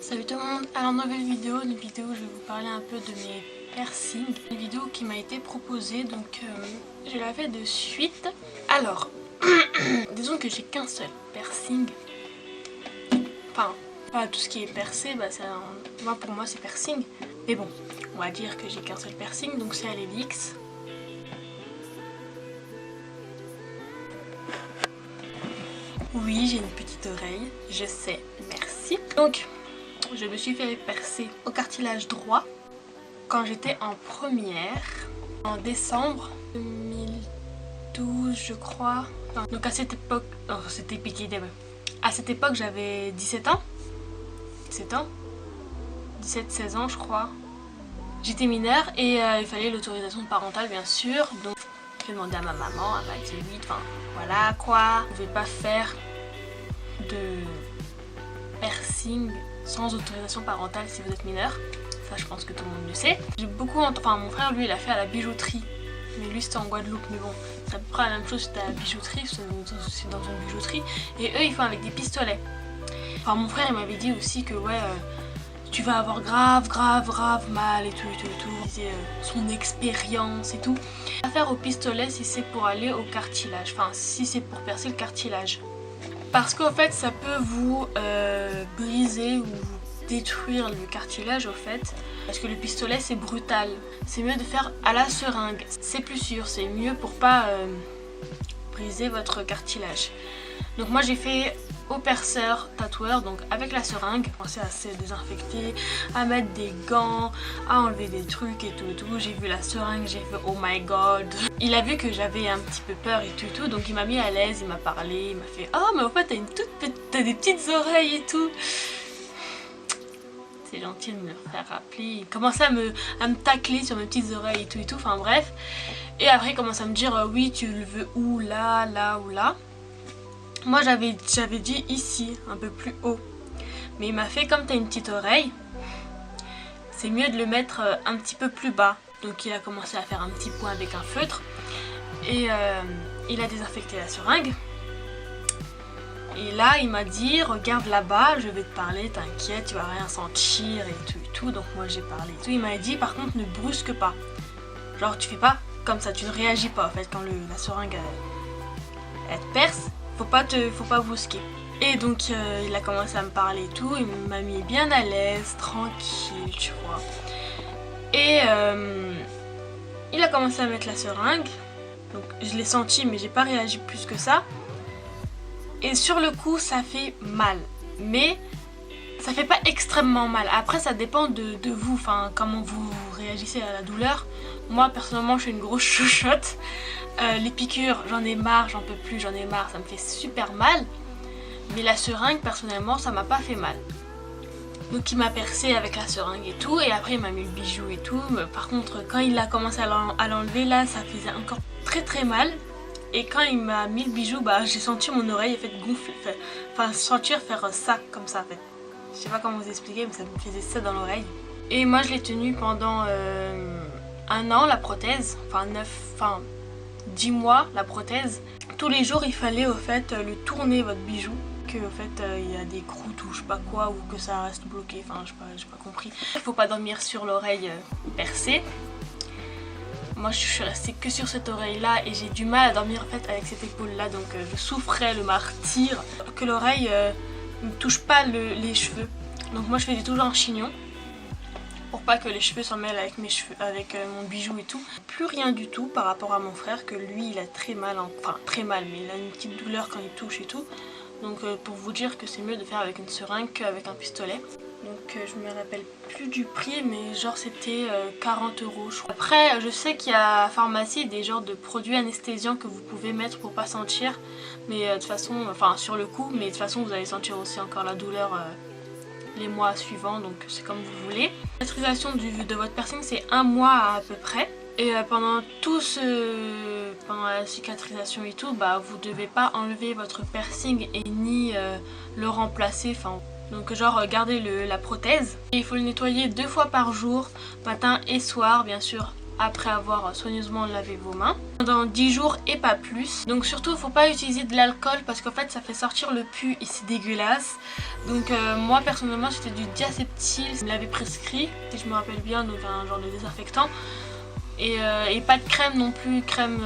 Salut tout le monde, alors nouvelle vidéo, une vidéo où je vais vous parler un peu de mes piercings. Une vidéo qui m'a été proposée, donc je la fais de suite. Alors, disons que j'ai qu'un seul piercing. Enfin, pas tout ce qui est percé, bah pour moi c'est piercing. Mais bon, on va dire que j'ai qu'un seul piercing, donc c'est à l'hélix. Oui, j'ai une petite oreille, je sais, merci. Donc, je me suis fait percer au cartilage droit quand j'étais en première, en décembre 2012 je crois. Donc à cette époque, c'était piqué. À cette époque j'avais 17 ans. 17-16 ans je crois. J'étais mineure et il fallait l'autorisation parentale bien sûr. Donc j'ai demandé à ma maman, elle m'a dit oui, enfin voilà quoi. Vous ne pouvez pas faire de piercing sans autorisation parentale si vous êtes mineur. Ça je pense que tout le monde le sait. J'ai beaucoup enfin mon frère lui il a fait à la bijouterie. Mais lui c'était en Guadeloupe, mais bon, c'est à peu près la même chose, c'était à la bijouterie, c'est dans une bijouterie. Et eux ils font avec des pistolets. Enfin mon frère il m'avait dit aussi que ouais, tu vas avoir grave mal et tout. Il disait son expérience et tout. À faire au pistolet si c'est pour aller au cartilage, enfin si c'est pour percer le cartilage. Parce qu'en fait ça peut vous briser ou vous détruire le cartilage au fait. Parce que le pistolet c'est brutal. C'est mieux de faire à la seringue. C'est plus sûr, c'est mieux pour pas briser votre cartilage. Donc moi j'ai fait au perceur tatoueur, donc avec la seringue. J'ai commencé à se désinfecter, à mettre des gants, à enlever des trucs et tout. J'ai vu la seringue, j'ai fait oh my god. Il a vu que j'avais un petit peu peur et tout, donc il m'a mis à l'aise, il m'a parlé, il m'a fait oh mais en fait t'as des petites oreilles et tout. C'est gentil de me le faire rappeler. Il commençait à me tacler sur mes petites oreilles et tout, enfin bref. Et après il commence à me dire oui tu le veux où, là ou là. Moi j'avais dit ici, un peu plus haut. Mais il m'a fait comme t'as une petite oreille, c'est mieux de le mettre un petit peu plus bas. Donc il a commencé à faire un petit point avec un feutre. Et il a désinfecté la seringue. Et là il m'a dit regarde là-bas, je vais te parler, t'inquiète, tu vas rien sentir et tout. Donc moi j'ai parlé et tout. Il m'a dit par contre ne brusque pas. Genre tu fais pas comme ça, tu ne réagis pas en fait quand la seringue elle te perce. Faut pas brusquer. Et donc il a commencé à me parler et tout, il m'a mis bien à l'aise, tranquille, tu vois. Et il a commencé à mettre la seringue. Donc je l'ai senti mais j'ai pas réagi plus que ça. Et sur le coup ça fait mal. Mais ça fait pas extrêmement mal. Après ça dépend de vous, enfin comment vous réagissez à la douleur. Moi personnellement je suis une grosse chouchotte. Les piqûres, j'en ai marre, j'en peux plus, j'en ai marre, ça me fait super mal. Mais la seringue, personnellement, ça m'a pas fait mal. Donc il m'a percé avec la seringue et tout, et après il m'a mis le bijou et tout. Mais par contre, quand il a commencé à l'enlever, là, ça faisait encore très mal. Et quand il m'a mis le bijou, bah j'ai senti mon oreille en fait gonfler, enfin sentir faire ça comme ça en fait. Je sais pas comment vous expliquer, mais ça me faisait ça dans l'oreille. Et moi je l'ai tenu pendant 1 an la prothèse, enfin 10 mois la prothèse. Tous les jours il fallait au fait le tourner votre bijou, que au fait il y a des croûtes ou je sais pas quoi, ou que ça reste bloqué, enfin j'ai pas compris. Il faut pas dormir sur l'oreille percée. Moi je suis restée que sur cette oreille là et j'ai du mal à dormir en fait avec cette épaule là, donc je souffrais le martyre. Que l'oreille ne touche pas les cheveux. Donc moi je faisais toujours un chignon pour pas que les cheveux s'en mêlent avec mes cheveux, avec mon bijou et tout. Plus rien du tout par rapport à mon frère, que lui il a très mal, enfin très mal, mais il a une petite douleur quand il touche et tout. Donc pour vous dire que c'est mieux de faire avec une seringue qu'avec un pistolet. Donc je me rappelle plus du prix, mais genre c'était 40 € je crois. Après je sais qu'il y a à pharmacie des genres de produits anesthésiants que vous pouvez mettre pour pas sentir. Mais de toute façon, enfin sur le coup, mais de toute façon vous allez sentir aussi encore la douleur les mois suivants, donc c'est comme vous voulez. La cicatrisation de votre piercing c'est 1 mois à peu près. Et pendant la cicatrisation et tout, bah vous devez pas enlever votre piercing et ni le remplacer, enfin donc genre garder la prothèse. Et il faut le nettoyer 2 fois par jour, matin et soir bien sûr, après avoir soigneusement lavé vos mains pendant 10 jours et pas plus. Donc surtout faut pas utiliser de l'alcool parce qu'en fait ça fait sortir le pus et c'est dégueulasse. Donc moi personnellement c'était du diaseptile, il me l'avait prescrit si je me rappelle bien, donc un genre de désinfectant. Et pas de crème non plus, crème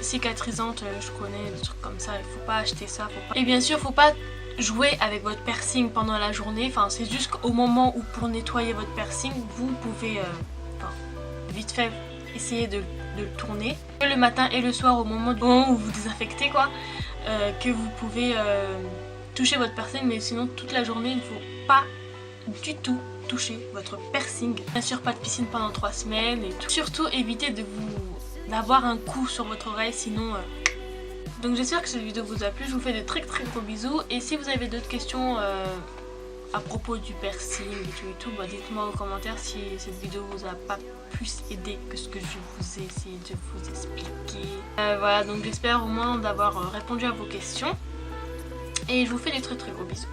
cicatrisante, je connais des trucs comme ça, il faut pas acheter ça. Faut pas... Et bien sûr faut pas jouer avec votre piercing pendant la journée, enfin c'est juste qu'au moment où pour nettoyer votre piercing vous pouvez vite fait essayer de le tourner. Le matin et le soir au moment où vous désinfectez quoi, que vous pouvez toucher votre piercing, mais sinon toute la journée il ne faut pas du tout toucher votre piercing. Bien sûr pas de piscine pendant 3 semaines et tout. Surtout évitez d'avoir un coup sur votre oreille sinon... Donc j'espère que cette vidéo vous a plu, je vous fais de très gros bisous et si vous avez d'autres questions à propos du piercing et tout, bah dites-moi aux commentaires si cette vidéo vous a pas plus aidé que ce que je vous ai essayé de vous expliquer. Voilà, donc j'espère au moins d'avoir répondu à vos questions et je vous fais des très gros bisous.